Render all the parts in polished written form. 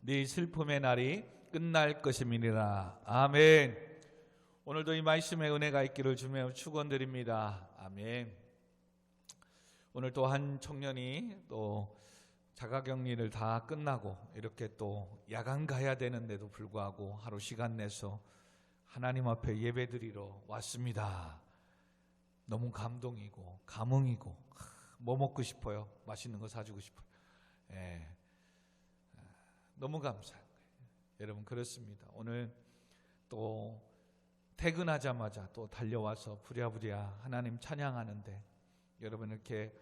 네 슬픔의 날이 끝날 것임이니라. 아멘. 오늘도 이 말씀의 은혜가 있기를 주며 축원드립니다. 아멘. 오늘 또 한 청년이 또 자가격리를 다 끝나고 이렇게 또 야간 가야 되는데도 불구하고 하루 시간 내서 하나님 앞에 예배드리러 왔습니다. 너무 감동이고 감흥이고 뭐 먹고 싶어요? 맛있는 거 사주고 싶어요. 너무 감사한 거예요. 여러분 그렇습니다. 오늘 또 퇴근하자마자 또 달려와서 부랴부랴 하나님 찬양하는데 여러분 이렇게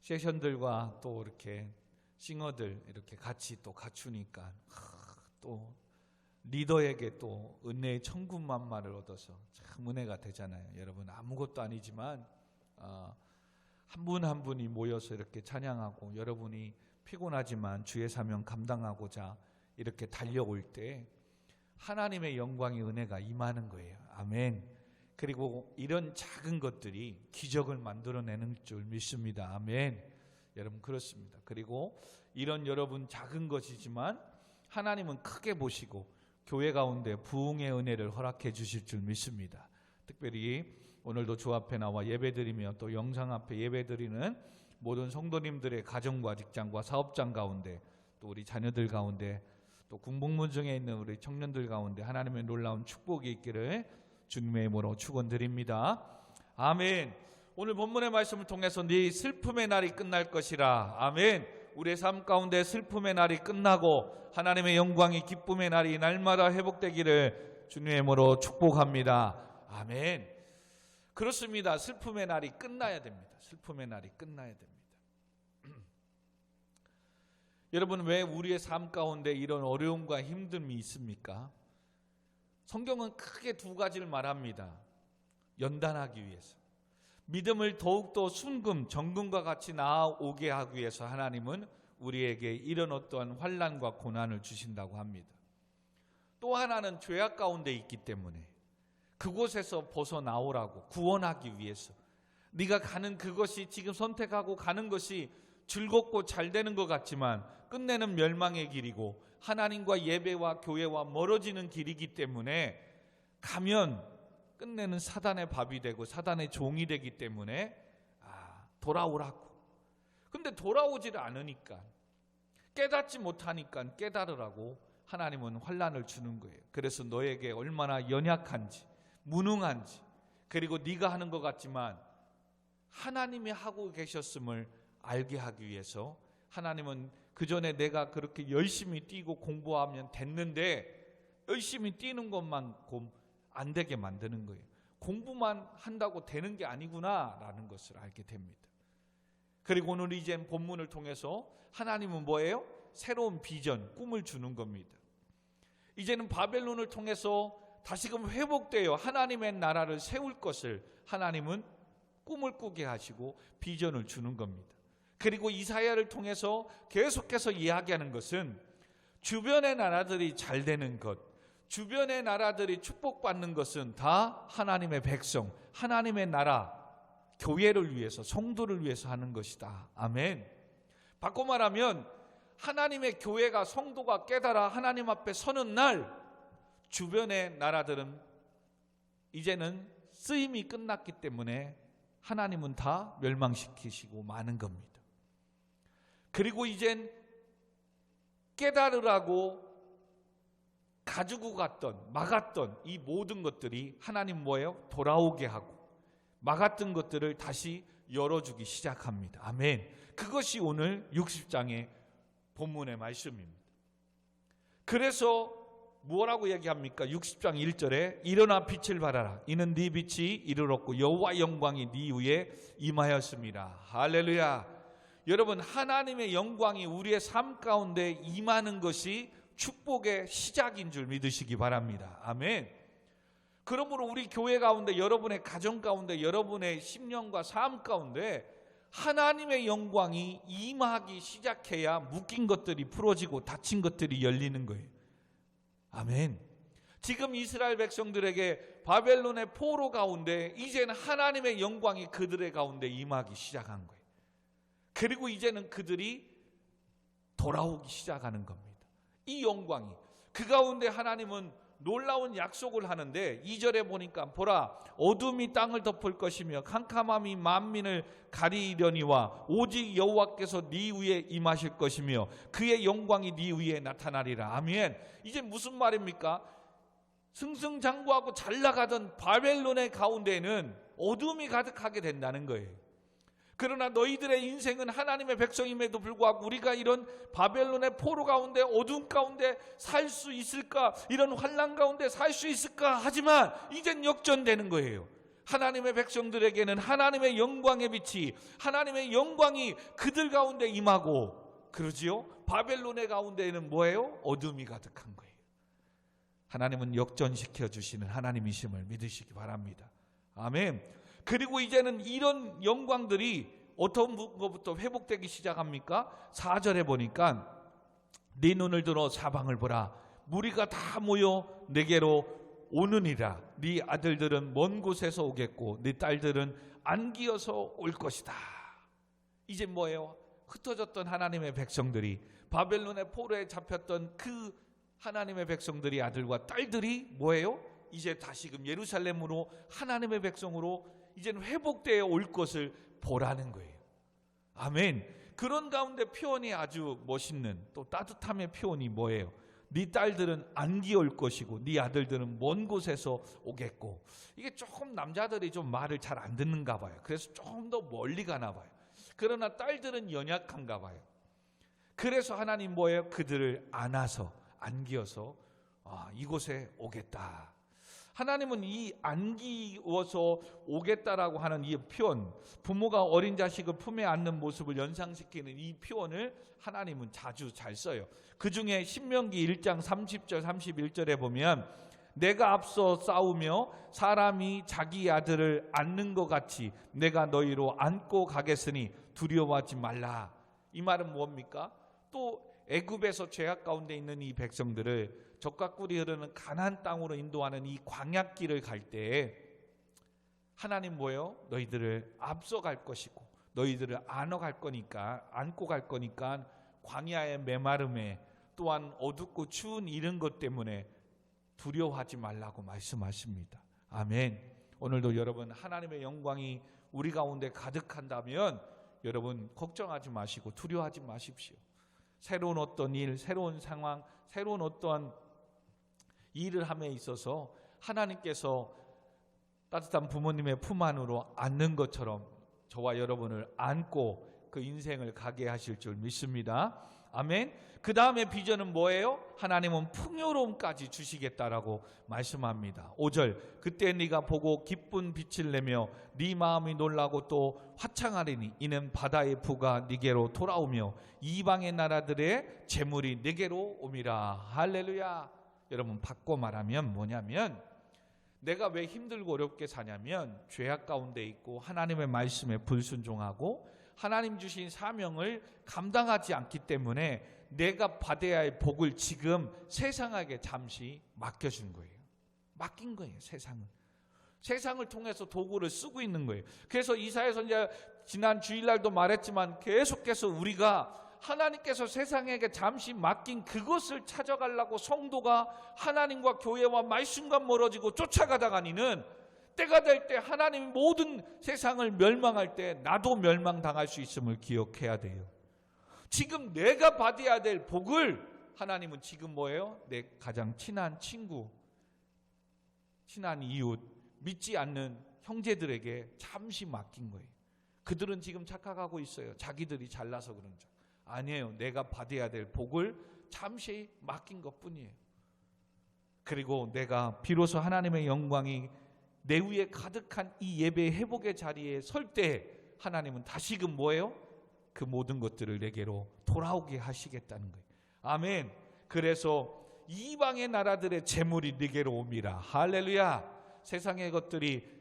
세션들과 또 이렇게 싱어들 이렇게 같이 또 갖추니까 또 리더에게 또 은혜의 천군만마를 얻어서 참 은혜가 되잖아요. 여러분 아무것도 아니지만 한 분 한 분이 모여서 이렇게 찬양하고 여러분이 피곤하지만 주의 사명 감당하고자 이렇게 달려올 때 하나님의 영광의 은혜가 임하는 거예요. 아멘. 그리고 이런 작은 것들이 기적을 만들어내는 줄 믿습니다. 아멘. 여러분 그렇습니다. 그리고 이런 여러분 작은 것이지만 하나님은 크게 보시고 교회 가운데 부흥의 은혜를 허락해 주실 줄 믿습니다. 특별히 오늘도 주 앞에 나와 예배드리며 또 영상 앞에 예배드리는 모든 성도님들의 가정과 직장과 사업장 가운데 또 우리 자녀들 가운데 또 군복무중에 있는 우리 청년들 가운데 하나님의 놀라운 축복이 있기를 주님의 이름으로 축원드립니다. 아멘. 오늘 본문의 말씀을 통해서 네 슬픔의 날이 끝날 것이라. 아멘. 우리의 삶 가운데 슬픔의 날이 끝나고 하나님의 영광이 기쁨의 날이 날마다 회복되기를 주님의 이름으로 축복합니다. 아멘. 그렇습니다. 슬픔의 날이 끝나야 됩니다. 슬픔의 날이 끝나야 됩니다. 여러분 왜 우리의 삶 가운데 이런 어려움과 힘듦이 있습니까? 성경은 크게 두 가지를 말합니다. 연단하기 위해서. 믿음을 더욱더 순금, 정금과 같이 나아오게 하기 위해서 하나님은 우리에게 이런 어떠한 환난과 고난을 주신다고 합니다. 또 하나는 죄악 가운데 있기 때문에 그곳에서 벗어나오라고 구원하기 위해서 네가 가는 그것이 지금 선택하고 가는 것이 즐겁고 잘 되는 것 같지만 끝내는 멸망의 길이고 하나님과 예배와 교회와 멀어지는 길이기 때문에 가면 끝내는 사단의 밥이 되고 사단의 종이 되기 때문에 돌아오라고. 근데 돌아오지를 않으니까 깨닫지 못하니까 깨달으라고 하나님은 환난을 주는 거예요. 그래서 너에게 얼마나 연약한지 무능한지 그리고 네가 하는 것 같지만 하나님이 하고 계셨음을 알게 하기 위해서 하나님은 그 전에 내가 그렇게 열심히 뛰고 공부하면 됐는데 열심히 뛰는 것만큼 안 되게 만드는 거예요. 공부만 한다고 되는 게 아니구나라는 것을 알게 됩니다. 그리고 오늘 이제 본문을 통해서 하나님은 뭐예요? 새로운 비전, 꿈을 주는 겁니다. 이제는 바벨론을 통해서 다시금 회복되어 하나님의 나라를 세울 것을 하나님은 꿈을 꾸게 하시고 비전을 주는 겁니다. 그리고 이사야를 통해서 계속해서 이야기하는 것은 주변의 나라들이 잘 되는 것, 주변의 나라들이 축복받는 것은 다 하나님의 백성, 하나님의 나라, 교회를 위해서, 성도를 위해서 하는 것이다. 아멘. 바꿔 말하면 하나님의 교회가, 성도가 깨달아 하나님 앞에 서는 날 주변의 나라들은 이제는 쓰임이 끝났기 때문에 하나님은 다 멸망시키시고 마는 겁니다. 그리고 이젠 깨달으라고 가지고 갔던, 막았던 이 모든 것들이 하나님 뭐예요? 돌아오게 하고 막았던 것들을 다시 열어주기 시작합니다. 아멘. 그것이 오늘 60장의 본문의 말씀입니다. 그래서 뭐라고 얘기합니까? 60장 1절에 일어나 빛을 발하라. 이는 네 빛이 이르렀고 여호와의 영광이 네 위에 임하였습니다. 할렐루야. 여러분 하나님의 영광이 우리의 삶 가운데 임하는 것이 축복의 시작인 줄 믿으시기 바랍니다. 아멘. 그러므로 우리 교회 가운데 여러분의 가정 가운데 여러분의 심령과 삶 가운데 하나님의 영광이 임하기 시작해야 묶인 것들이 풀어지고 닫힌 것들이 열리는 거예요. 아멘. 지금 이스라엘 백성들에게 바벨론의 포로 가운데 이제는 하나님의 영광이 그들의 가운데 임하기 시작한 거예요. 그리고 이제는 그들이 돌아오기 시작하는 겁니다. 이 영광이 그 가운데 하나님은 놀라운 약속을 하는데 2절에 보니까 보라 어둠이 땅을 덮을 것이며 캄캄함이 만민을 가리려니와 오직 여호와께서 네 위에 임하실 것이며 그의 영광이 네 위에 나타나리라. 아멘. 이제 무슨 말입니까? 승승장구하고 잘 나가던 바벨론의 가운데에는 어둠이 가득하게 된다는 거예요. 그러나 너희들의 인생은 하나님의 백성임에도 불구하고 우리가 이런 바벨론의 포로 가운데 어둠 가운데 살 수 있을까? 이런 환난 가운데 살 수 있을까? 하지만 이젠 역전되는 거예요. 하나님의 백성들에게는 하나님의 영광의 빛이 하나님의 영광이 그들 가운데 임하고 그러지요. 바벨론의 가운데에는 뭐예요? 어둠이 가득한 거예요. 하나님은 역전시켜 주시는 하나님이심을 믿으시기 바랍니다. 아멘. 그리고 이제는 이런 영광들이 어떤 것부터 회복되기 시작합니까? 4절에 보니까 네 눈을 들어 사방을 보라 무리가 다 모여 내게로 오느니라. 네 아들들은 먼 곳에서 오겠고 네 딸들은 안기어서 올 것이다. 이제 뭐예요? 흩어졌던 하나님의 백성들이 바벨론의 포로에 잡혔던 그 하나님의 백성들이 아들과 딸들이 뭐예요? 이제 다시금 예루살렘으로 하나님의 백성으로 이제는 회복되어 올 것을 보라는 거예요. 아멘. 그런 가운데 표현이 아주 멋있는 또 따뜻함의 표현이 뭐예요? 네 딸들은 안기 올 것이고 네 아들들은 먼 곳에서 오겠고. 이게 조금 남자들이 좀 말을 잘 안 듣는가 봐요. 그래서 조금 더 멀리 가나 봐요. 그러나 딸들은 연약한가 봐요. 그래서 하나님 뭐예요? 그들을 안아서 안기어서 이곳에 오겠다. 하나님은 이 안기워서 오겠다라고 하는 이 표현, 부모가 어린 자식을 품에 안는 모습을 연상시키는 이 표현을 하나님은 자주 잘 써요. 그 중에 신명기 1장 30절 31절에 보면 내가 앞서 싸우며 사람이 자기 아들을 안는 것 같이 내가 너희로 안고 가겠으니 두려워하지 말라. 이 말은 뭡니까? 또 애굽에서 죄악 가운데 있는 이 백성들을 적과 꿀이 흐르는 가나안 땅으로 인도하는 이 광야길을 갈 때 하나님 뭐예요? 너희들을 앞서갈 것이고 너희들을 안고 갈 거니까 광야의 메마름에 또한 어둡고 추운 이런 것 때문에 두려워하지 말라고 말씀하십니다. 아멘. 오늘도 여러분 하나님의 영광이 우리 가운데 가득한다면 여러분 걱정하지 마시고 두려워하지 마십시오. 새로운 어떤 일, 새로운 상황, 새로운 어떠한 일을 함에 있어서 하나님께서 따뜻한 부모님의 품 안으로 안는 것처럼 저와 여러분을 안고 그 인생을 가게 하실 줄 믿습니다. 아멘. 그 다음에 비전은 뭐예요? 하나님은 풍요로움까지 주시겠다라고 말씀합니다. 5절 그때 네가 보고 기쁜 빛을 내며 네 마음이 놀라고 또 화창하리니 이는 바다의 부가 네게로 돌아오며 이방의 나라들의 재물이 네게로 옴이라. 할렐루야. 여러분 바꿔 말하면 뭐냐면 내가 왜 힘들고 어렵게 사냐면 죄악 가운데 있고 하나님의 말씀에 불순종하고 하나님 주신 사명을 감당하지 않기 때문에 내가 받아야 할 복을 지금 세상에게 잠시 맡겨준 거예요. 맡긴 거예요. 세상을 통해서 도구를 쓰고 있는 거예요. 그래서 이사야 선지자 지난 주일날도 말했지만 계속해서 우리가 하나님께서 세상에게 잠시 맡긴 그것을 찾아가려고 성도가 하나님과 교회와 말씀과 멀어지고 쫓아가다가니는 때가 될 때 하나님이 모든 세상을 멸망할 때 나도 멸망당할 수 있음을 기억해야 돼요. 지금 내가 받아야 될 복을 하나님은 지금 뭐예요? 내 가장 친한 친구, 친한 이웃, 믿지 않는 형제들에게 잠시 맡긴 거예요. 그들은 지금 착각하고 있어요. 자기들이 잘나서 그런 줄. 아니에요. 내가 받아야 될 복을 잠시 맡긴 것뿐이에요. 그리고 내가 비로소 하나님의 영광이 내 위에 가득한 이 예배 회복의 자리에 설 때 하나님은 다시금 뭐예요? 그 모든 것들을 내게로 돌아오게 하시겠다는 거예요. 아멘. 그래서 이방의 나라들의 재물이 내게로 옵니다. 할렐루야. 세상의 것들이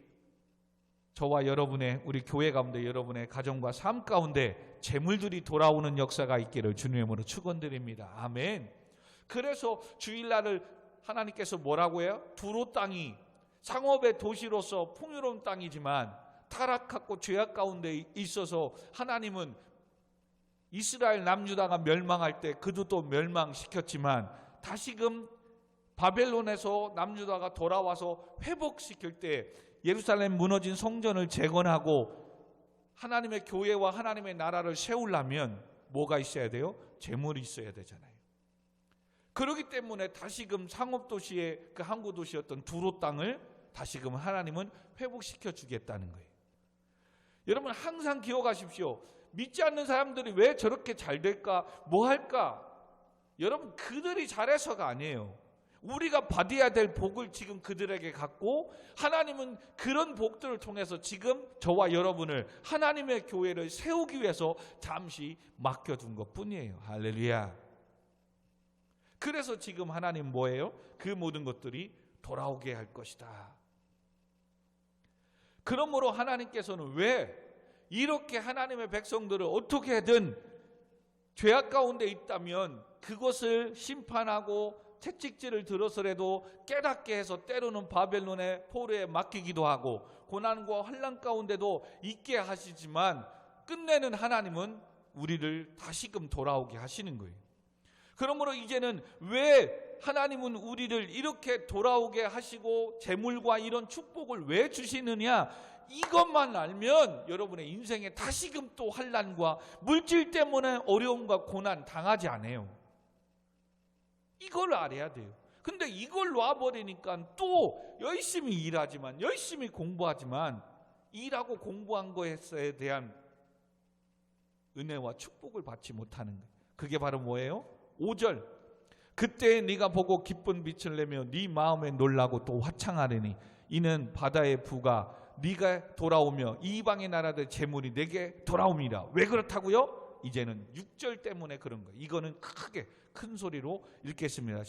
저와 여러분의 우리 교회 가운데 여러분의 가정과 삶 가운데 재물들이 돌아오는 역사가 있기를 주님으로 축원드립니다. 아멘. 그래서 주일날을 하나님께서 뭐라고 해요? 두로 땅이 상업의 도시로서 풍요로운 땅이지만 타락하고 죄악 가운데 있어서 하나님은 이스라엘 남유다가 멸망할 때 그도 또 멸망시켰지만 다시금 바벨론에서 남유다가 돌아와서 회복시킬 때 예루살렘 무너진 성전을 재건하고 하나님의 교회와 하나님의 나라를 세우려면 뭐가 있어야 돼요? 재물이 있어야 되잖아요. 그렇기 때문에 다시금 상업도시의 그 항구도시였던 두로 땅을 다시금 하나님은 회복시켜 주겠다는 거예요. 여러분 항상 기억하십시오. 믿지 않는 사람들이 왜 저렇게 잘 될까? 뭐 할까? 여러분 그들이 잘해서가 아니에요. 우리가 받아야 될 복을 지금 그들에게 갖고 하나님은 그런 복들을 통해서 지금 저와 여러분을 하나님의 교회를 세우기 위해서 잠시 맡겨둔 것뿐이에요. 할렐루야. 그래서 지금 하나님 뭐예요? 그 모든 것들이 돌아오게 할 것이다. 그러므로 하나님께서는 왜 이렇게 하나님의 백성들을 어떻게든 죄악 가운데 있다면 그것을 심판하고 채찍질을 들어서라도 깨닫게 해서 때로는 바벨론의 포로에 맡기기도 하고 고난과 환난 가운데도 있게 하시지만 끝내는 하나님은 우리를 다시금 돌아오게 하시는 거예요. 그러므로 이제는 왜 하나님은 우리를 이렇게 돌아오게 하시고 재물과 이런 축복을 왜 주시느냐, 이것만 알면 여러분의 인생에 다시금 또 환난과 물질 때문에 어려움과 고난 당하지 않아요. 이걸 알아야 돼요. 근데 이걸 놔버리니까 또 열심히 일하지만 열심히 공부하지만 일하고 공부한 것에 대한 은혜와 축복을 받지 못하는 거예요. 그게 바로 뭐예요? 5절 그때 네가 보고 기쁜 빛을 내며 네 마음에 놀라고 또 화창하리니 이는 바다의 부가 네가 돌아오며 이방의 나라들 재물이 내게 돌아옵니다. 왜 그렇다고요? 이제는 6절 때문에 그런 거예요. 이거는 크게 큰 소리로 읽겠습니다.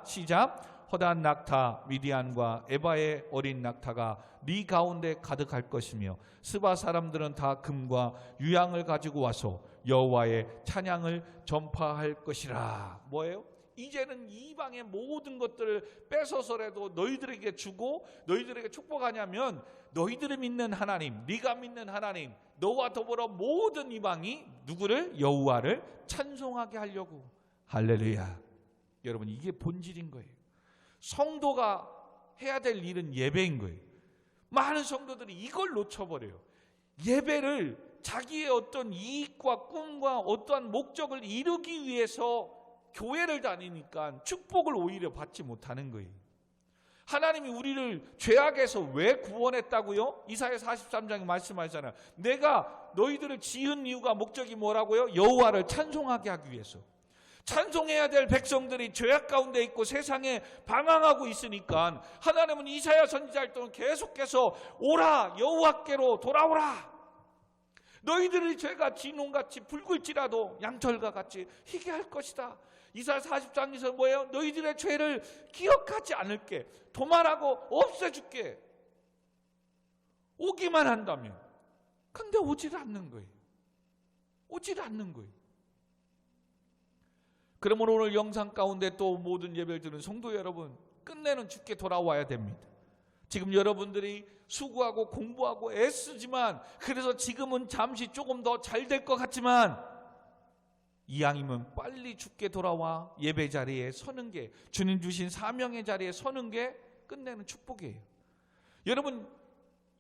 시작. 허다한 낙타 미디안과 에바의 어린 낙타가 네 가운데 가득할 것이며 스바 사람들은 다 금과 유향을 가지고 와서 여호와의 찬양을 전파할 것이라. 뭐예요? 이제는 이방의 모든 것들을 뺏어서라도 너희들에게 주고 너희들에게 축복하냐면 너희들이 믿는 하나님, 네가 믿는 하나님, 너와 더불어 모든 이방이 누구를? 여호와를 찬송하게 하려고. 할렐루야. 여러분 이게 본질인 거예요. 성도가 해야 될 일은 예배인 거예요. 많은 성도들이 이걸 놓쳐버려요. 예배를 자기의 어떤 이익과 꿈과 어떠한 목적을 이루기 위해서 교회를 다니니까 축복을 오히려 받지 못하는 거예요. 하나님이 우리를 죄악에서 왜 구원했다고요? 이사야 43장에 말씀하잖아요. 내가 너희들을 지은 이유가 목적이 뭐라고요? 여호와를 찬송하게 하기 위해서. 찬송해야 될 백성들이 죄악 가운데 있고 세상에 방황하고 있으니까 하나님은 이사야 선지자를 통해 계속해서 오라 여호와께로 돌아오라. 너희들의 죄가 진홍같이 붉을지라도 양털과 같이 희게 할 것이다. 이사야 40장에서 뭐예요? 너희들의 죄를 기억하지 않을게. 도말하고 없애줄게. 오기만 한다면. 근데 오질 않는 거예요. 오질 않는 거예요. 그러므로 오늘 영상 가운데 또 모든 예배를 드는 성도 여러분, 끝내는 주께 돌아와야 됩니다. 지금 여러분들이 수고하고 공부하고 애쓰지만 그래서 지금은 잠시 조금 더 잘 될 것 같지만 이왕이면 빨리 주께 돌아와 예배 자리에 서는 게, 주님 주신 사명의 자리에 서는 게 끝내는 축복이에요. 여러분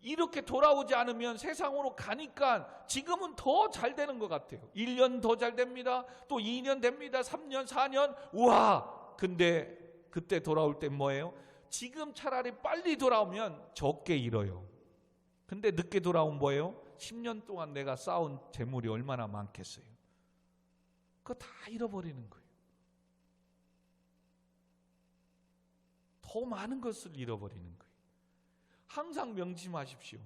이렇게 돌아오지 않으면 세상으로 가니까 지금은 더 잘 되는 것 같아요. 1년 더 잘 됩니다. 또 2년 됩니다. 3년, 4년. 우와! 근데 그때 돌아올 땐 뭐예요? 지금 차라리 빨리 돌아오면 적게 잃어요. 근데 늦게 돌아온 뭐예요? 10년 동안 내가 쌓은 재물이 얼마나 많겠어요. 그거 다 잃어버리는 거예요. 더 많은 것을 잃어버리는 거예요. 항상 명심하십시오.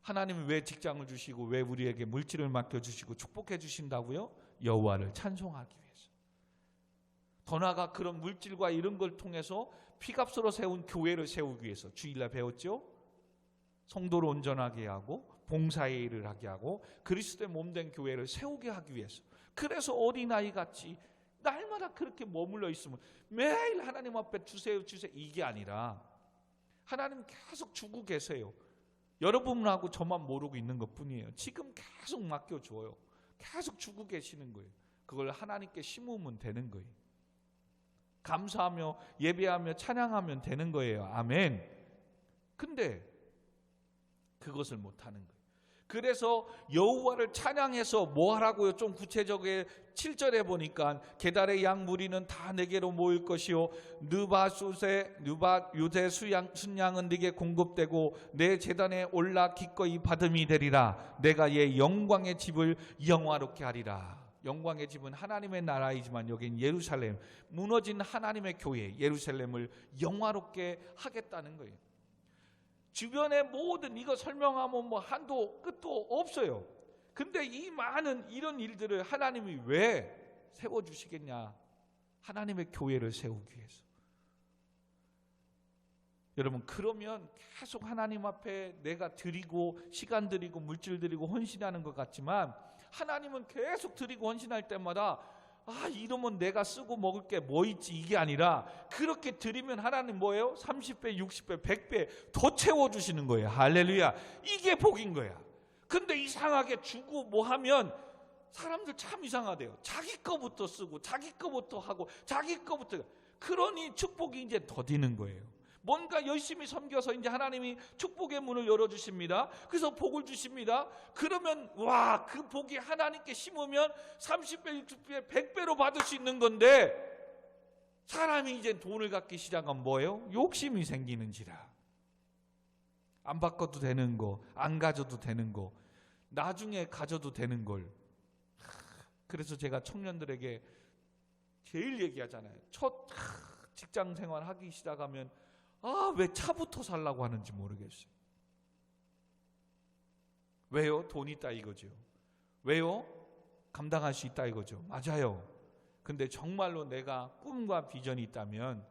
하나님은 왜 직장을 주시고 왜 우리에게 물질을 맡겨주시고 축복해 주신다고요? 여호와를 찬송하기 위해서. 더 나아가 그런 물질과 이런 걸 통해서 피값으로 세운 교회를 세우기 위해서. 주일날 배웠죠? 성도를 온전하게 하고 봉사의 일을 하게 하고 그리스도의 몸된 교회를 세우게 하기 위해서. 그래서 어린아이같이 날마다 그렇게 머물러 있으면 매일 하나님 앞에 주세요 주세요 이게 아니라 하나님 계속 주고 계세요. 여러분하고 저만 모르고 있는 것뿐이에요. 지금 계속 맡겨줘요. 계속 주고 계시는 거예요. 그걸 하나님께 심으면 되는 거예요. 감사하며 예배하며 찬양하면 되는 거예요. 아멘. 근데 그것을 못하는 거예요. 그래서 여호와를 찬양해서 뭐 하라고요? 좀 구체적에 7절에 보니까 게달의 양 무리는 다 내게로 모일 것이요 느밧 요새 순양은 네게 공급되고 내 제단에 올라 기꺼이 받음이 되리라. 내가 얘 영광의 집을 영화롭게 하리라. 영광의 집은 하나님의 나라이지만 여긴 예루살렘, 무너진 하나님의 교회 예루살렘을 영화롭게 하겠다는 거예요. 주변의 모든 이거 설명하면 뭐 한도 끝도 없어요. 근데 이 많은 이런 일들을 하나님이 왜 세워주시겠냐? 하나님의 교회를 세우기 위해서. 여러분, 그러면 계속 하나님 앞에 내가 드리고 시간 드리고 물질 드리고 헌신하는 것 같지만 하나님은 계속 드리고 헌신할 때마다 이러면 내가 쓰고 먹을 게 뭐 있지 이게 아니라 그렇게 드리면 하나님 뭐예요? 30배, 60배, 100배 더 채워주시는 거예요. 할렐루야. 이게 복인 거야. 근데 이상하게 주고 뭐 하면 사람들 참 이상하대요. 자기 거부터 쓰고 자기 거부터 하고 자기 거부터. 그러니 축복이 이제 더디는 거예요. 뭔가 열심히 섬겨서 이제 하나님이 축복의 문을 열어주십니다. 그래서 복을 주십니다. 그러면 그 복이 하나님께 심으면 30배, 60배, 100배로 받을 수 있는 건데 사람이 이제 돈을 갖기 시작하면 뭐예요? 욕심이 생기는지라. 안 바꿔도 되는 거, 안 가져도 되는 거, 나중에 가져도 되는 걸. 그래서 제가 청년들에게 제일 얘기하잖아요. 첫 직장 생활 하기 시작하면 왜 차부터 살라고 하는지 모르겠어요. 왜요? 돈이 있다 이거죠. 왜요? 감당할 수 있다 이거죠. 맞아요. 근데 정말로 내가 꿈과 비전이 있다면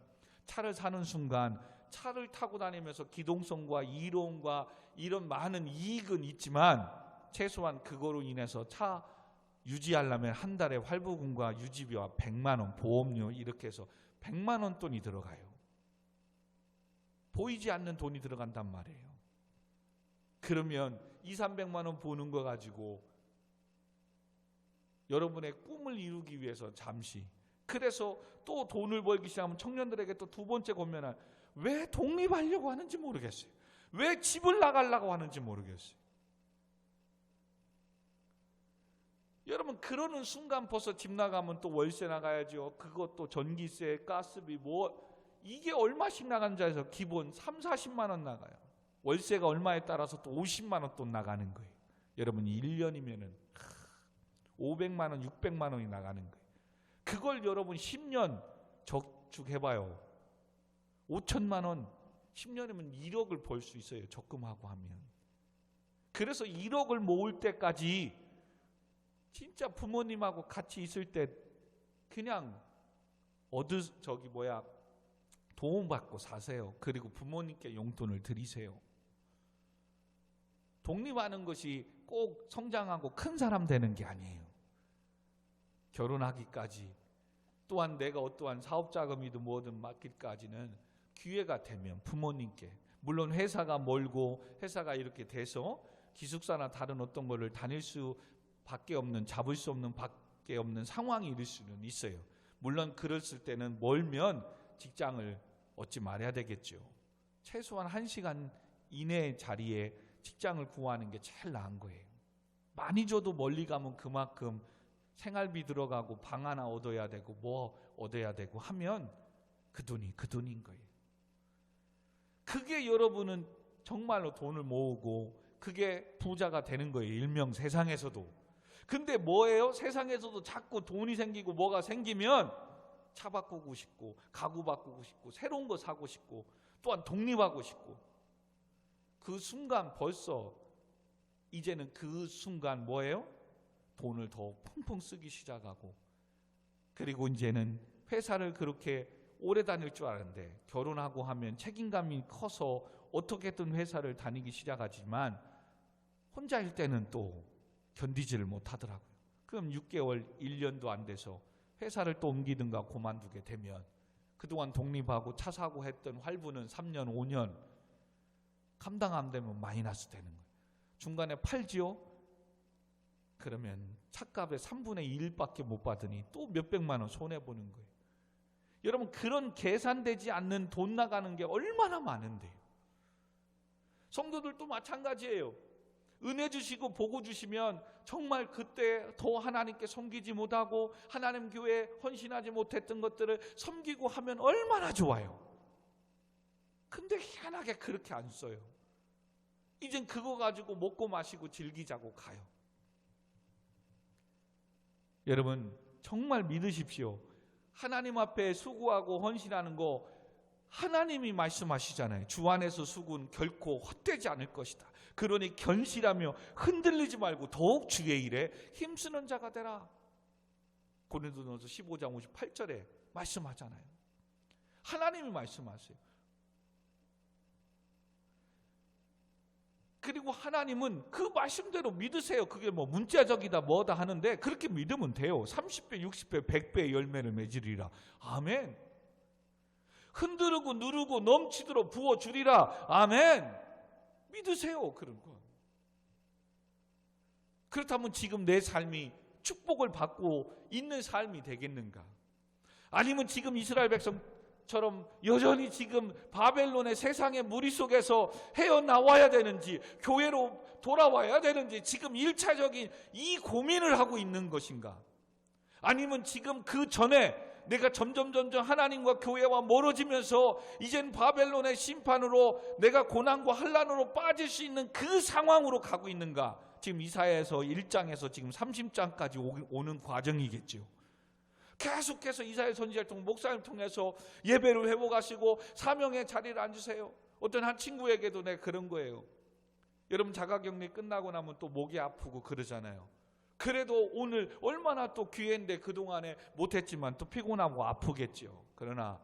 차를 사는 순간 차를 타고 다니면서 기동성과 이로움과 이런 많은 이익은 있지만 최소한 그거로 인해서 차 유지하려면 한 달에 활부금과 유지비와 100만 원, 보험료 이렇게 해서 100만 원 돈이 들어가요. 보이지 않는 돈이 들어간단 말이에요. 그러면 200~300만 원 버는 거 가지고 여러분의 꿈을 이루기 위해서 잠시, 그래서 또 돈을 벌기 시작하면 청년들에게 또 두 번째 권면은 왜 독립하려고 하는지 모르겠어요. 왜 집을 나가려고 하는지 모르겠어요. 여러분, 그러는 순간 벌써 집 나가면 또 월세 나가야죠. 그것도 전기세, 가스비 이게 얼마씩 나가는지 해서 기본 30~40만 원 나가요. 월세가 얼마에 따라서 또 50만 원 또 나가는 거예요. 여러분 1년이면은 500만 원, 600만 원이 나가는 거예요. 그걸 여러분 10년 저축해봐요. 5천만 원, 10년이면 1억을 벌 수 있어요. 적금하고 하면. 그래서 1억을 모을 때까지 진짜 부모님하고 같이 있을 때 그냥 도움받고 사세요. 그리고 부모님께 용돈을 드리세요. 독립하는 것이 꼭 성장하고 큰 사람 되는 게 아니에요. 결혼하기까지, 또한 내가 어떠한 사업자금이든 뭐든 맡길까지는 기회가 되면 부모님께, 물론 회사가 멀고 회사가 이렇게 돼서 기숙사나 다른 어떤 거를 다닐 수밖에 없는, 잡을 수 없는 밖에 없는 상황이 일 수는 있어요. 물론 그랬을 때는 멀면 직장을 얻지 말아야 되겠죠. 최소한 1시간 이내 자리에 직장을 구하는 게 제일 나은 거예요. 많이 줘도 멀리 가면 그만큼 생활비 들어가고 방 하나 얻어야 되고 뭐 얻어야 되고 하면 그 돈인 거예요. 그게 여러분은 정말로 돈을 모으고 그게 부자가 되는 거예요. 일명 세상에서도. 근데 뭐예요? 세상에서도 자꾸 돈이 생기고 뭐가 생기면 차 바꾸고 싶고 가구 바꾸고 싶고 새로운 거 사고 싶고 또한 독립하고 싶고, 그 순간 벌써 이제는 그 순간 뭐예요? 돈을 더 펑펑 쓰기 시작하고, 그리고 이제는 회사를 그렇게 오래 다닐 줄 알았는데 결혼하고 하면 책임감이 커서 어떻게든 회사를 다니기 시작하지만 혼자일 때는 또 견디지를 못하더라고요. 그럼 6개월, 1년도 안 돼서 회사를 또 옮기든가 그만두게 되면 그동안 독립하고 차 사고 했던 활부는 3년, 5년 감당 안 되면 마이너스 되는 거예요. 중간에 팔지요? 그러면 차값의 3분의 1밖에 못 받으니 또 몇백만 원 손해보는 거예요. 여러분 그런 계산되지 않는 돈 나가는 게 얼마나 많은데요. 성도들도 마찬가지예요. 은혜 주시고 복을 주시면 정말 그때 더 하나님께 섬기지 못하고 하나님 교회에 헌신하지 못했던 것들을 섬기고 하면 얼마나 좋아요. 근데 희한하게 그렇게 안 써요. 이젠 그거 가지고 먹고 마시고 즐기자고 가요. 여러분 정말 믿으십시오. 하나님 앞에 수고하고 헌신하는 거 하나님이 말씀하시잖아요. 주 안에서 수고는 결코 헛되지 않을 것이다. 그러니 견실하며 흔들리지 말고 더욱 주의 일에 힘쓰는 자가 되라. 고린도전서 15장 58절에 말씀하잖아요. 하나님이 말씀하세요. 그리고 하나님은 그 말씀대로 믿으세요. 그게 뭐 문자적이다 뭐다 하는데 그렇게 믿으면 돼요. 30배, 60배, 100배의 열매를 맺으리라. 아멘. 흔들고 누르고 넘치도록 부어주리라. 아멘. 믿으세요. 그런 거. 그렇다면 지금 내 삶이 축복을 받고 있는 삶이 되겠는가? 아니면 지금 이스라엘 백성처럼 여전히 지금 바벨론의 세상의 무리 속에서 헤어나와야 되는지 교회로 돌아와야 되는지 지금 1차적인 이 고민을 하고 있는 것인가? 아니면 지금 그 전에 내가 점점 하나님과 교회와 멀어지면서 이젠 바벨론의 심판으로 내가 고난과 환난으로 빠질 수 있는 그 상황으로 가고 있는가? 지금 이사야에서 1장에서 지금 30장까지 오는 과정이겠죠. 계속해서 이사야 선지자를 통해 목사님 통해서 예배를 회복하시고 사명의 자리를 앉으세요. 어떤 한 친구에게도 내가 그런 거예요. 여러분 자가격리 끝나고 나면 또 목이 아프고 그러잖아요. 그래도 오늘 얼마나 또 기회인데 그동안에 못했지만 또 피곤하고 아프겠죠. 그러나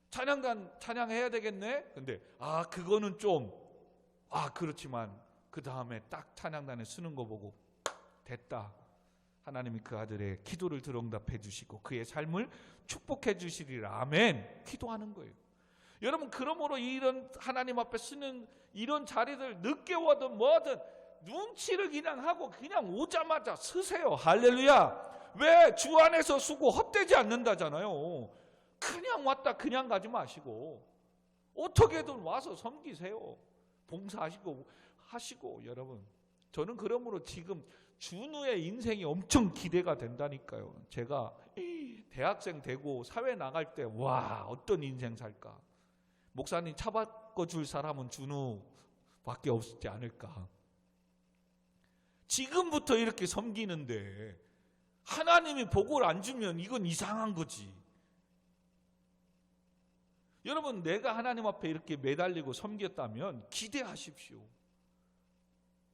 찬양단 찬양해야 되겠네. 근데 그거는 좀 그렇지만 그 다음에 딱 찬양단에 쓰는 거 보고 됐다. 하나님이 그 아들의 기도를 들응답해 주시고 그의 삶을 축복해 주시리라. 아멘. 기도하는 거예요. 여러분 그러므로 이런 하나님 앞에 쓰는 이런 자리들 늦게 오든 뭐든 눈치를 그냥 하고 그냥 오자마자 쓰세요. 할렐루야. 왜? 주 안에서 수고 헛되지 않는다잖아요. 그냥 왔다 그냥 가지 마시고 어떻게든 와서 섬기세요. 봉사하시고 하시고. 여러분 저는 그러므로 지금 준우의 인생이 엄청 기대가 된다니까요. 제가 대학생 되고 사회 나갈 때 어떤 인생 살까. 목사님 차 바꿔줄 사람은 준우밖에 없지 않을까. 지금부터 이렇게 섬기는데 하나님이 복을 안 주면 이건 이상한 거지. 여러분 내가 하나님 앞에 이렇게 매달리고 섬겼다면 기대하십시오.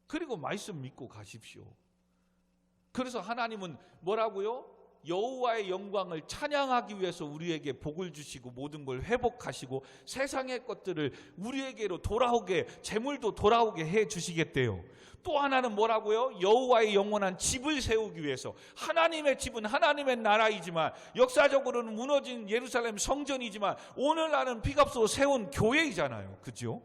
그리고 말씀 믿고 가십시오. 그래서 하나님은 뭐라고요? 여호와의 영광을 찬양하기 위해서 우리에게 복을 주시고 모든 걸 회복하시고 세상의 것들을 우리에게로 돌아오게 재물도 돌아오게 해 주시겠대요. 또 하나는 뭐라고요? 여호와의 영원한 집을 세우기 위해서. 하나님의 집은 하나님의 나라이지만 역사적으로는 무너진 예루살렘 성전이지만 오늘날은 피값으로 세운 교회이잖아요. 그죠?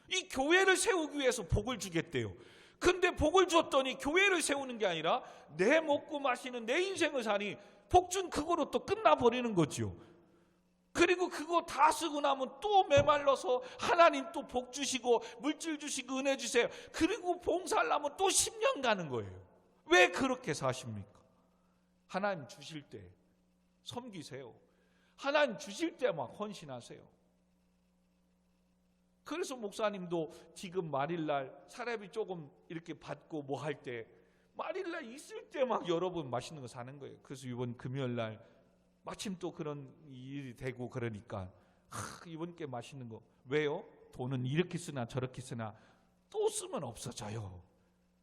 이 교회를 세우기 위해서 복을 주겠대요. 근데 복을 줬더니 교회를 세우는 게 아니라 내 먹고 마시는 내 인생을 사니 복준 그거로 또 끝나버리는 거죠. 그리고 그거 다 쓰고 나면 또 메말라서 하나님 또 복 주시고 물질 주시고 은혜 주세요. 그리고 봉사하려면 또 10년 가는 거예요. 왜 그렇게 사십니까? 하나님 주실 때 섬기세요. 하나님 주실 때 막 헌신하세요. 그래서 목사님도 지금 말일날 사례비 조금 이렇게 받고 뭐 할 때 말일날 있을 때 막 여러분 맛있는 거 사는 거예요. 그래서 이번 금요일날 마침 또 그런 일이 되고 그러니까 이번 게 맛있는 거. 왜요? 돈은 이렇게 쓰나 저렇게 쓰나 또 쓰면 없어져요.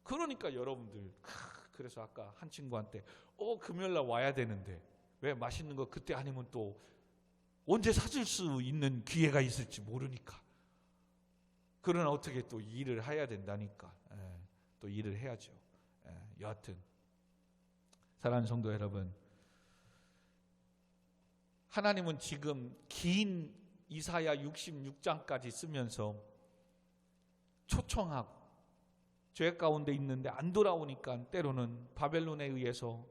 그러니까 여러분들 그래서 아까 한 친구한테 금요일날 와야 되는데 왜 맛있는 거 그때 아니면 또 언제 사줄 수 있는 기회가 있을지 모르니까. 그러나 어떻게 또 일을 해야 된다니까. 또 일을 해야죠. 여하튼 사랑하는 성도 여러분, 하나님은 지금 긴 이사야 66장까지 쓰면서 초청하고 죄 가운데 있는데 안 돌아오니까 때로는 바벨론에 의해서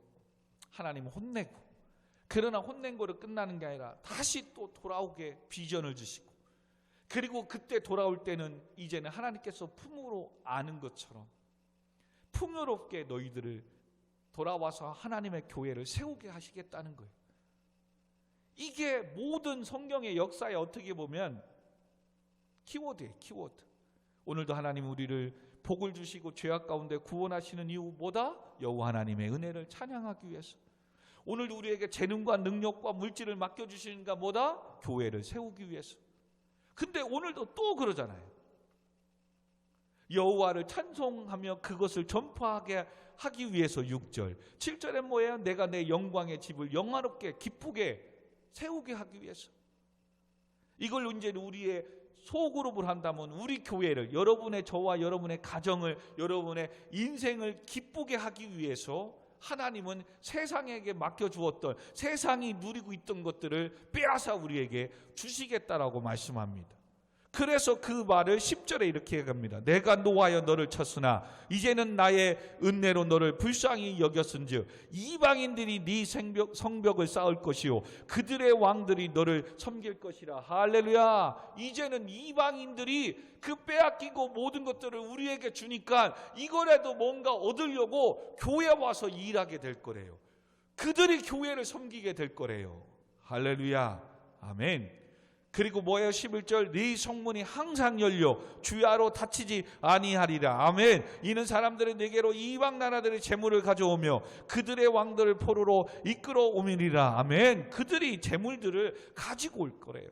하나님을 혼내고 그러나 혼낸 거로 끝나는 게 아니라 다시 또 돌아오게 비전을 주시고, 그리고 그때 돌아올 때는 이제는 하나님께서 품으로 아는 것처럼 풍요롭게 너희들을 돌아와서 하나님의 교회를 세우게 하시겠다는 거예요. 이게 모든 성경의 역사에 어떻게 보면 키워드예요. 키워드. 오늘도 하나님 우리를 복을 주시고 죄악 가운데 구원하시는 이유 뭐다? 여호와 하나님의 은혜를 찬양하기 위해서. 오늘도 우리에게 재능과 능력과 물질을 맡겨주시는가 뭐다? 교회를 세우기 위해서. 근데 오늘도 또 그러잖아요. 여호와를 찬송하며 그것을 전파하게 하기 위해서 6절 7절에 뭐예요? 내가 내 영광의 집을 영화롭게 기쁘게 세우게 하기 위해서. 이걸 이제 우리의 소그룹을 한다면 우리 교회를, 여러분의 저와 여러분의 가정을, 여러분의 인생을 기쁘게 하기 위해서 하나님은 세상에게 맡겨주었던, 세상이 누리고 있던 것들을 빼앗아 우리에게 주시겠다라고 말씀합니다. 그래서 그 말을 10절에 이렇게 합니다. 내가 노하여 너를 쳤으나 이제는 나의 은혜로 너를 불쌍히 여겼은즉 이방인들이 네 성벽을 쌓을 것이요 그들의 왕들이 너를 섬길 것이라. 할렐루야. 이제는 이방인들이 그 빼앗기고 모든 것들을 우리에게 주니까 이거라도 뭔가 얻으려고 교회에 와서 일하게 될 거래요. 그들이 교회를 섬기게 될 거래요. 할렐루야. 아멘. 그리고 뭐예요? 11절 네 성문이 항상 열려 주야로 닫히지 아니하리라. 아멘. 이는 사람들이 네게로 이방 나라들의 재물을 가져오며 그들의 왕들을 포로로 이끌어 오미리라. 아멘. 그들이 재물들을 가지고 올 거래요.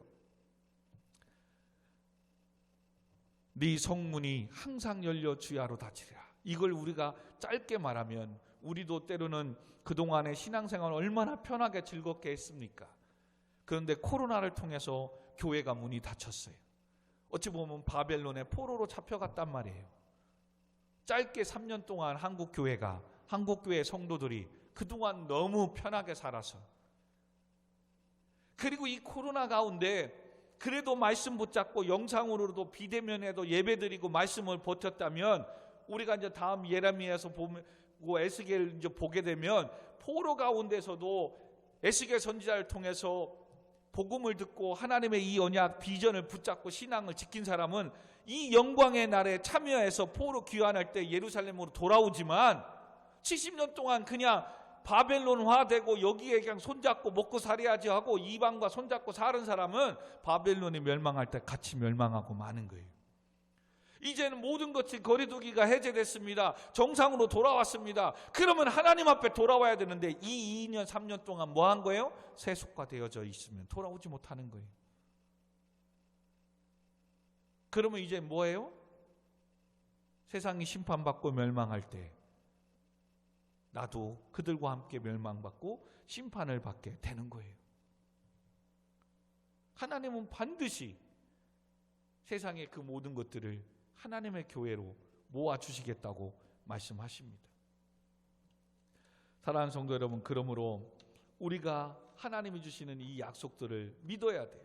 네 성문이 항상 열려 주야로 닫히리라. 이걸 우리가 짧게 말하면 우리도 때로는 그동안의 신앙생활을 얼마나 편하게 즐겁게 했습니까? 그런데 코로나를 통해서 교회가 문이 닫혔어요. 어찌 보면 바벨론의 포로로 잡혀갔단 말이에요. 짧게 3년 동안 한국교회 성도들이 그동안 너무 편하게 살아서, 그리고 이 코로나 가운데 그래도 말씀 붙잡고 영상으로도 비대면에도 예배드리고 말씀을 버텼다면, 우리가 이제 다음 예레미야에서 보고 에스겔을 이제 보게 되면 포로 가운데서도 에스겔 선지자를 통해서 복음을 듣고 하나님의 이 언약 비전을 붙잡고 신앙을 지킨 사람은 이 영광의 날에 참여해서 포로 귀환할 때 예루살렘으로 돌아오지만 70년 동안 그냥 바벨론화되고 여기에 그냥 손잡고 먹고 살아야지 하고 이방과 손잡고 사는 사람은 바벨론이 멸망할 때 같이 멸망하고 마는 거예요. 이제는 모든 것이 거리두기가 해제됐습니다. 정상으로 돌아왔습니다. 그러면 하나님 앞에 돌아와야 되는데 이 2년 3년 동안 뭐 한 거예요? 세속화되어져 있으면 돌아오지 못하는 거예요. 그러면 이제 뭐예요? 세상이 심판받고 멸망할 때 나도 그들과 함께 멸망받고 심판을 받게 되는 거예요. 하나님은 반드시 세상의 그 모든 것들을 하나님의 교회로 모아주시겠다고 말씀하십니다. 사랑하는 성도 여러분, 그러므로 우리가 하나님이 주시는 이 약속들을 믿어야 돼요.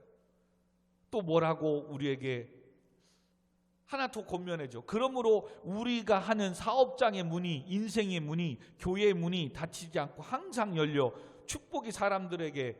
또 뭐라고 우리에게 하나 더 권면해줘. 그러므로 우리가 하는 사업장의 문이, 인생의 문이, 교회의 문이 닫히지 않고 항상 열려 축복이 사람들에게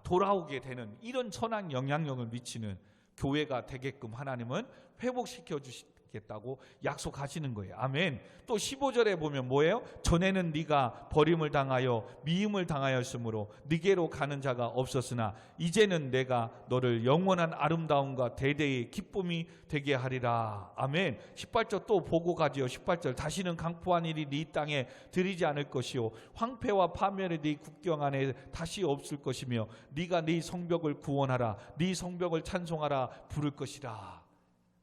돌아오게 되는 이런 선한 영향력을 미치는 교회가 되게끔 하나님은 회복시켜 주시겠다고 약속하시는 거예요. 아멘. 또 15절에 보면 뭐예요? 전에는 네가 버림을 당하여 미움을 당하였으므로 네게로 가는 자가 없었으나 이제는 내가 너를 영원한 아름다움과 대대의 기쁨이 되게 하리라. 아멘. 18절 또 보고 가지요. 18절 다시는 강포한 일이 네 땅에 들이지 않을 것이요 황폐와 파멸이 네 국경 안에 다시 없을 것이며 네가 네 성벽을 구원하라, 네 성벽을 찬송하라 부를 것이라.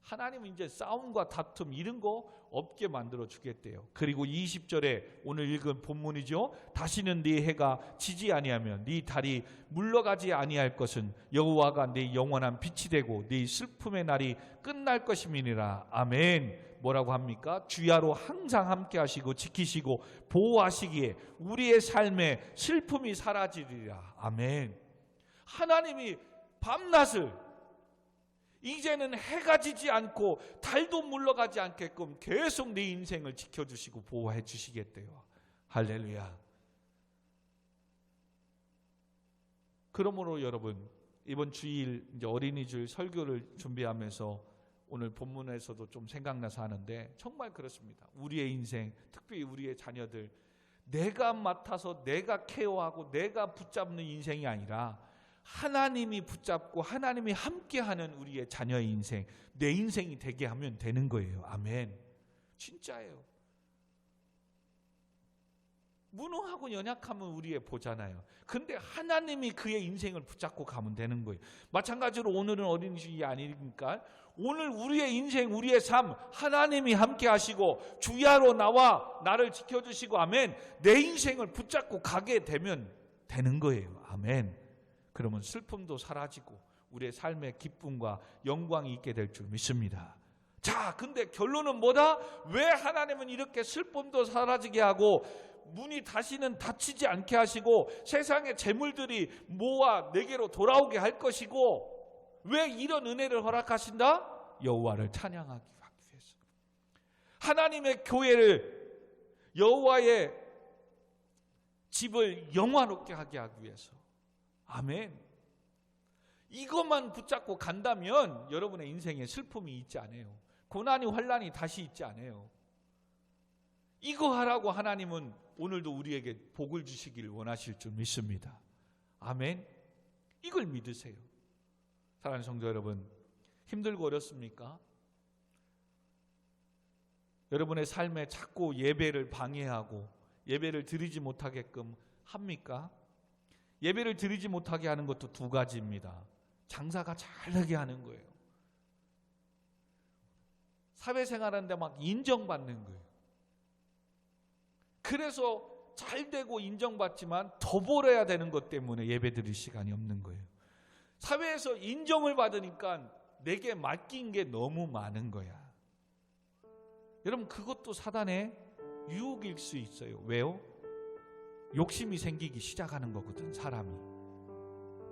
하나님은 이제 싸움과 다툼 이런 거 없게 만들어 주겠대요. 그리고 20절에 오늘 읽은 본문이죠. 다시는 네 해가 지지 아니하며 네 달이 물러가지 아니할 것은 여호와가 네 영원한 빛이 되고 네 슬픔의 날이 끝날 것임이니라. 아멘. 뭐라고 합니까? 주야로 항상 함께 하시고 지키시고 보호하시기에 우리의 삶에 슬픔이 사라지리라. 아멘. 하나님이 밤낮을 이제는 해가 지지 않고 달도 물러가지 않게끔 계속 네 인생을 지켜주시고 보호해 주시겠대요. 할렐루야. 그러므로 여러분, 이번 주일 이제 어린이주일 설교를 준비하면서 오늘 본문에서도 좀 생각나서 하는데, 정말 그렇습니다. 우리의 인생, 특별히 우리의 자녀들, 내가 맡아서 내가 케어하고 내가 붙잡는 인생이 아니라 하나님이 붙잡고 하나님이 함께하는 우리의 자녀의 인생, 내 인생이 되게 하면 되는 거예요. 아멘. 진짜예요. 무능하고 연약하면 우리의 보잖아요. 근데 하나님이 그의 인생을 붙잡고 가면 되는 거예요. 마찬가지로 오늘은 어린이집이 아니니까 오늘 우리의 인생, 우리의 삶 하나님이 함께 하시고 주야로 나와 나를 지켜주시고, 아멘, 내 인생을 붙잡고 가게 되면 되는 거예요. 아멘. 그러면 슬픔도 사라지고 우리의 삶의 기쁨과 영광이 있게 될 줄 믿습니다. 자, 근데 결론은 뭐다? 왜 하나님은 이렇게 슬픔도 사라지게 하고 문이 다시는 닫히지 않게 하시고 세상의 재물들이 모아 내게로 돌아오게 할 것이고, 왜 이런 은혜를 허락하신다? 여호와를 찬양하기 위해서. 하나님의 교회를, 여호와의 집을 영화롭게 하게 하기 위해서. 아멘. 이것만 붙잡고 간다면 여러분의 인생에 슬픔이 있지 않아요. 고난이 환난이 다시 있지 않아요. 이거 하라고 하나님은 오늘도 우리에게 복을 주시기를 원하실 줄 믿습니다. 아멘. 이걸 믿으세요. 사랑하는 성도 여러분, 힘들고 어렵습니까? 여러분의 삶에 자꾸 예배를 방해하고 예배를 드리지 못하게끔 합니까? 예배를 드리지 못하게 하는 것도 두 가지입니다. 장사가 잘 되게 하는 거예요. 사회생활하는데 막 인정받는 거예요. 그래서 잘 되고 인정받지만 더 벌어야 되는 것 때문에 예배 드릴 시간이 없는 거예요. 사회에서 인정을 받으니까 내게 맡긴 게 너무 많은 거야. 여러분, 그것도 사단의 유혹일 수 있어요. 왜요? 욕심이 생기기 시작하는 거거든, 사람이.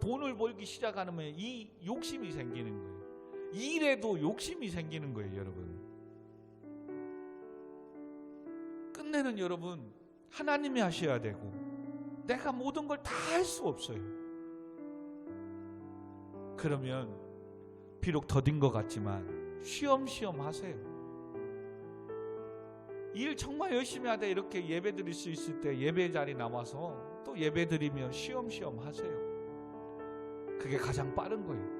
돈을 벌기 시작하면 이 욕심이 생기는 거예요. 일에도 욕심이 생기는 거예요, 여러분. 끝내는 여러분, 하나님이 하셔야 되고 내가 모든 걸 다 할 수 없어요. 그러면 비록 더딘 것 같지만 쉬엄쉬엄 하세요. 일 정말 열심히 하다 이렇게 예배 드릴 수 있을 때 예배 자리 나와서 또 예배 드리며 쉬엄쉬엄 하세요. 그게 가장 빠른 거예요.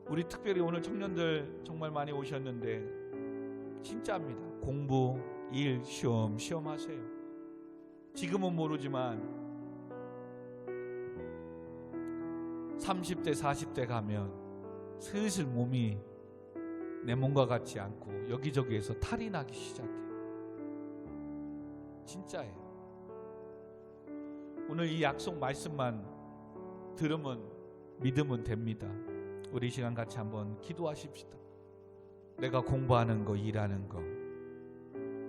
우리 특별히 오늘 청년들 정말 많이 오셨는데 진짜입니다. 공부, 일 쉬엄쉬엄 하세요. 지금은 모르지만 30대 40대 가면 슬슬 몸이 내 몸과 같지 않고 여기저기에서 탈이 나기 시작해요. 진짜예요. 오늘 이 약속 말씀만 들으면 믿으면 됩니다. 우리 이 시간 같이 한번 기도하십시다. 내가 공부하는 거, 일하는 거,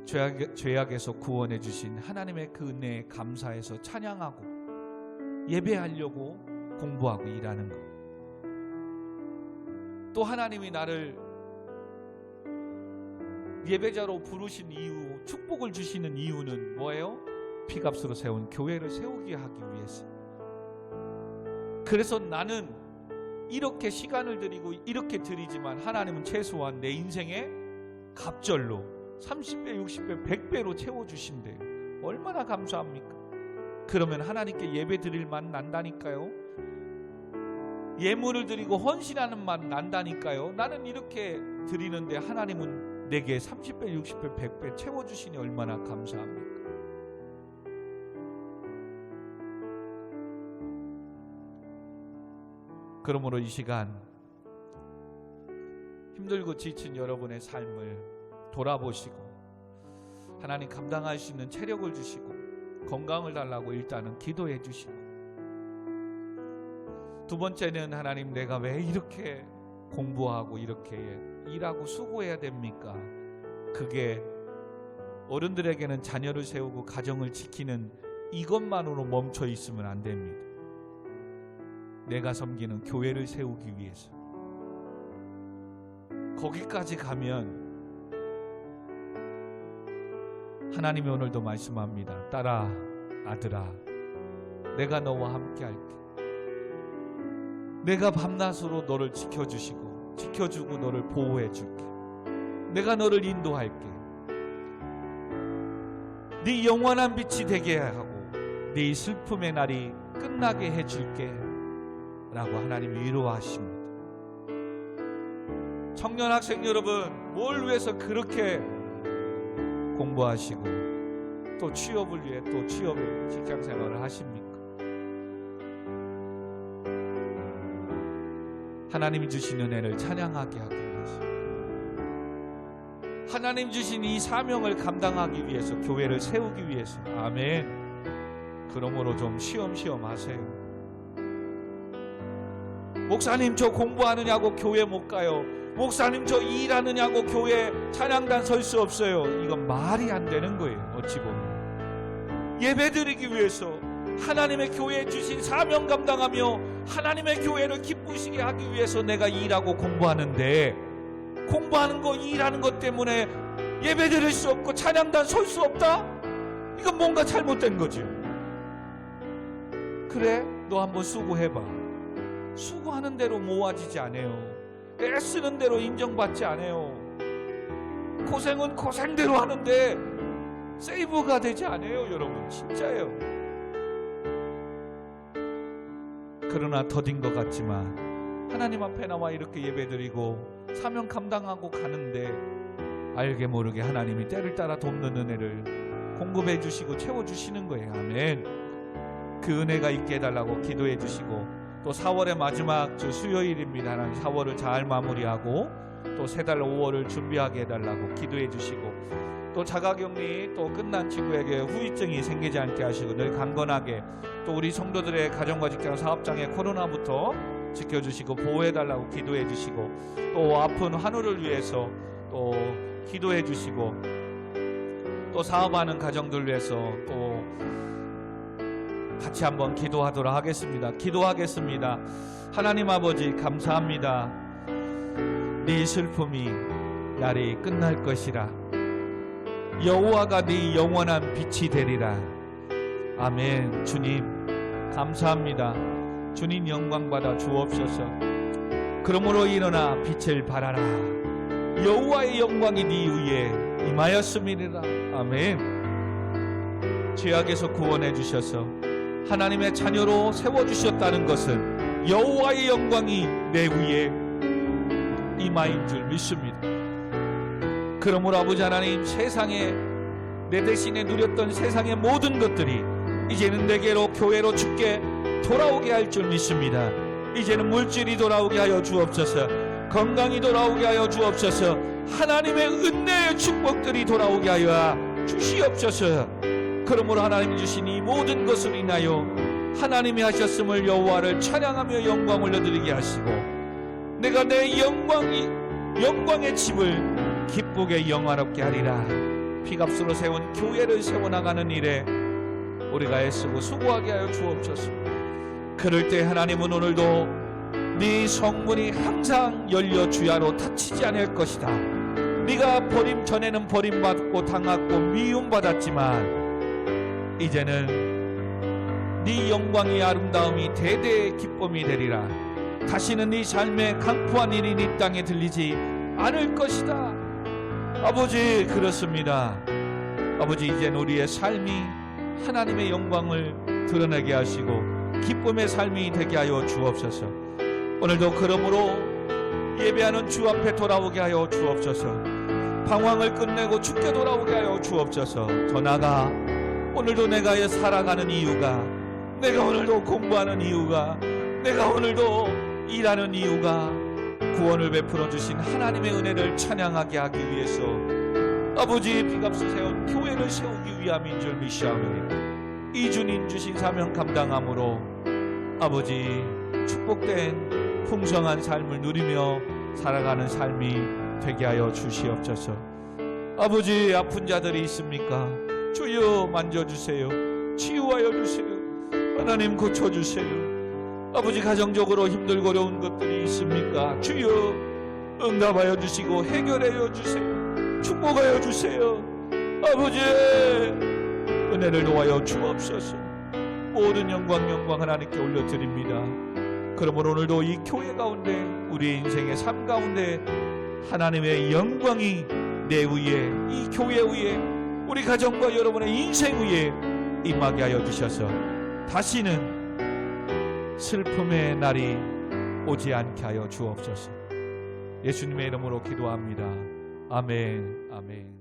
죄악에서 구원해 주신 하나님의 그 은혜에 감사해서 찬양하고 예배하려고 공부하고 일하는 거, 또 하나님이 나를 예배자로 부르신 이유, 축복을 주시는 이유는 뭐예요? 피값으로 세운 교회를 세우게 하기 위해서. 그래서 나는 이렇게 시간을 드리고 이렇게 드리지만 하나님은 최소한 내 인생의 갑절로 30배, 60배, 100배로 채워주신대요. 얼마나 감사합니까? 그러면 하나님께 예배 드릴 맛 난다니까요. 예물을 드리고 헌신하는 맛 난다니까요. 나는 이렇게 드리는데 하나님은 내게 30배, 60배, 100배 채워주시니 얼마나 감사합니까? 그러므로 이 시간 힘들고 지친 여러분의 삶을 돌아보시고 하나님 감당할 수 있는 체력을 주시고 건강을 달라고 일단은 기도해 주시고, 두 번째는 하나님, 내가 왜 이렇게 공부하고 이렇게 일하고 수고해야 됩니까? 그게 어른들에게는 자녀를 세우고 가정을 지키는 이것만으로 멈춰 있으면 안 됩니다. 내가 섬기는 교회를 세우기 위해서. 거기까지 가면 하나님이 오늘도 말씀합니다. 딸아, 아들아, 내가 너와 함께 할게. 내가 밤낮으로 너를 지켜주고 너를 보호해 줄게. 내가 너를 인도할게. 네 영원한 빛이 되게 하고 네 슬픔의 날이 끝나게 해줄게 라고 하나님이 위로하십니다. 청년 학생 여러분, 뭘 위해서 그렇게 공부하시고 또 취업을 위해 또 취업의 직장생활을 하십니까? 하나님이 주신 은혜를 찬양하게 하기 위해서, 하나님 주신 이 사명을 감당하기 위해서, 교회를 세우기 위해서. 아멘. 그러므로 좀 쉬엄쉬엄 하세요. 목사님 저 공부하느냐고 교회 못 가요. 목사님 저 일하느냐고 교회 찬양단 설 수 없어요. 이건 말이 안 되는 거예요. 어찌 보면 예배드리기 위해서, 하나님의 교회에 주신 사명 감당하며 하나님의 교회를 기쁘시게 하기 위해서 내가 일하고 공부하는데, 공부하는 거 일하는 것 때문에 예배드릴 수 없고 찬양단 설 수 없다? 이건 뭔가 잘못된 거죠. 그래, 너 한번 수고해봐. 수고하는 대로 모아지지 않아요. 애쓰는 대로 인정받지 않아요. 고생은 고생대로 하는데 세이브가 되지 않아요. 여러분, 진짜예요. 그러나 더딘 것 같지만 하나님 앞에 나와 이렇게 예배드리고 사명 감당하고 가는데 알게 모르게 하나님이 때를 따라 돕는 은혜를 공급해 주시고 채워주시는 거예요. 아멘. 그 은혜가 있게 해달라고 기도해 주시고, 또 4월의 마지막 주 수요일입니다. 하나님 4월을 잘 마무리하고 또 세 달 5월을 준비하게 해달라고 기도해 주시고, 또 자가격리 또 끝난 친구에게 후유증이 생기지 않게 하시고 늘 강건하게, 또 우리 성도들의 가정과 직장 사업장의 코로나부터 지켜주시고 보호해달라고 기도해 주시고, 또 아픈 환우를 위해서 또 기도해 주시고, 또 사업하는 가정들 위해서 또 같이 한번 기도하도록 하겠습니다. 기도하겠습니다. 하나님 아버지, 감사합니다. 네 슬픔이 날이 끝날 것이라. 여호와가 네 영원한 빛이 되리라. 아멘. 주님 감사합니다. 주님 영광 받아 주옵소서. 그러므로 일어나 빛을 발하라. 여호와의 영광이 네 위에 임하였음이니라. 아멘. 죄악에서 구원해 주셔서 하나님의 자녀로 세워주셨다는 것은 여호와의 영광이 내 위에 임하인 줄 믿습니다. 그러므로 아버지 하나님, 세상에 내 대신에 누렸던 세상의 모든 것들이 이제는 내게로, 교회로, 주께 돌아오게 할 줄 믿습니다. 이제는 물질이 돌아오게 하여 주옵소서. 건강이 돌아오게 하여 주옵소서. 하나님의 은혜의 축복들이 돌아오게 하여 주시옵소서. 그러므로 하나님이 주신 이 모든 것을 인하여 하나님이 하셨음을 여호와를 찬양하며 영광 올려드리게 하시고, 내가 내 영광의 집을 기쁘게 영화롭게 하리라. 피값으로 세운 교회를 세워나가는 일에 우리가 애쓰고 수고하게 하여 주옵소서. 그럴 때 하나님은 오늘도 네 성문이 항상 열려 주야로 닫히지 않을 것이다. 네가 전에는 버림받고 당하고 미움받았지만 이제는 네 영광이 아름다움이 대대의 기쁨이 되리라. 다시는 네 삶에 강포한 일이 네 땅에 들리지 않을 것이다. 아버지, 그렇습니다. 아버지, 이젠 우리의 삶이 하나님의 영광을 드러내게 하시고 기쁨의 삶이 되게 하여 주옵소서. 오늘도 그러므로 예배하는 주 앞에 돌아오게 하여 주옵소서. 방황을 끝내고 주께 돌아오게 하여 주옵소서. 더 나아가 오늘도 내가 살아가는 이유가, 내가 오늘도 공부하는 이유가, 내가 오늘도 일하는 이유가 구원을 베풀어 주신 하나님의 은혜를 찬양하게 하기 위해서 아버지 피값을 세운 교회를 세우기 위함인 줄 믿사오니, 이 주님 주신 사명 감당함으로 아버지 축복된 풍성한 삶을 누리며 살아가는 삶이 되게 하여 주시옵소서. 아버지, 아픈 자들이 있습니까? 주여 만져주세요. 치유하여 주세요. 하나님 고쳐주세요. 아버지, 가정적으로 힘들고 어려운 것들이 있습니까? 주여 응답하여 주시고 해결하여 주세요. 축복하여 주세요. 아버지, 은혜를 놓아여 주옵소서. 모든 영광 하나님께 올려드립니다. 그러므로 오늘도 이 교회 가운데 우리의 인생의 삶 가운데 하나님의 영광이 내 위에, 이 교회 위에, 우리 가정과 여러분의 인생 위에 임하게 하여 주셔서 다시는 슬픔의 날이 오지 않게 하여 주옵소서. 예수님의 이름으로 기도합니다. 아멘. 아멘.